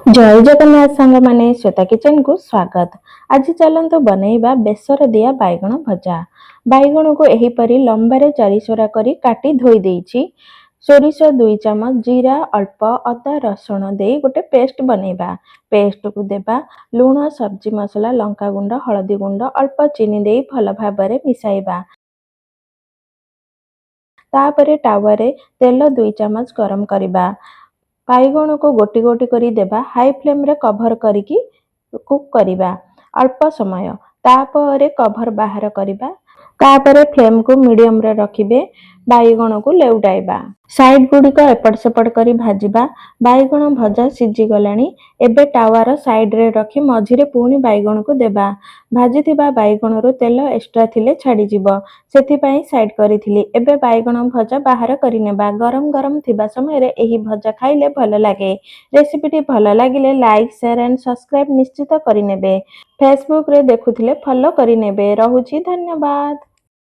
जय जगन्नाथ सांग माने श्वेता किचन को स्वागत। आज चलंतु बनैबा बेसर दिया बैगण भजा। बैगण को एहीपरि लंबारे चारिसोरा करी काटी धोई देइछि। सोरिष 2 चामच, जीरा अल्प, अदा रसुण दे गोटे पेस्ट बनैबा। पेस्ट को देबा लूण, सब्जी मसला, लंका गुंड, हळदी गुंड, अल्प चीनी दे भल भाबरे मिसाइबा। तापरे टावारे तेल 2 चामच गरम करिबा। बैगण को गोटी गोटी करी देबा। हाई फ्लेम रे कभर करिकी कुक करिबा अल्प समय। तापरे कभर बाहर करिबा। तापरे फ्लेम को मीडियम रे रखिबे। बैगण को लेउटाइबा। साइड गुड़िक एपट सेपट करी भाजिबा। बैगण भजा सिझी गलानी। एबे टावार साइड रे रखी मझिरे पुणी बैगण को देबा। भाजिथिबा बैगण रो तेल एक्स्ट्रा थिले छाड़ी जिवो, सेथिपाई साइड करिथिली। एबे बैगण भजा बाहर करि नेबा। गरम गरम थिबा समय रे एही भजा खाइले भल लागे। रेसिपीटी भल लागिले लाइक, शेयर एंड सब्सक्राइब निश्चित करि नेबे। फेसबुक रे देखुथिले फॉलो करि नेबे। रहुछि, धन्यवाद।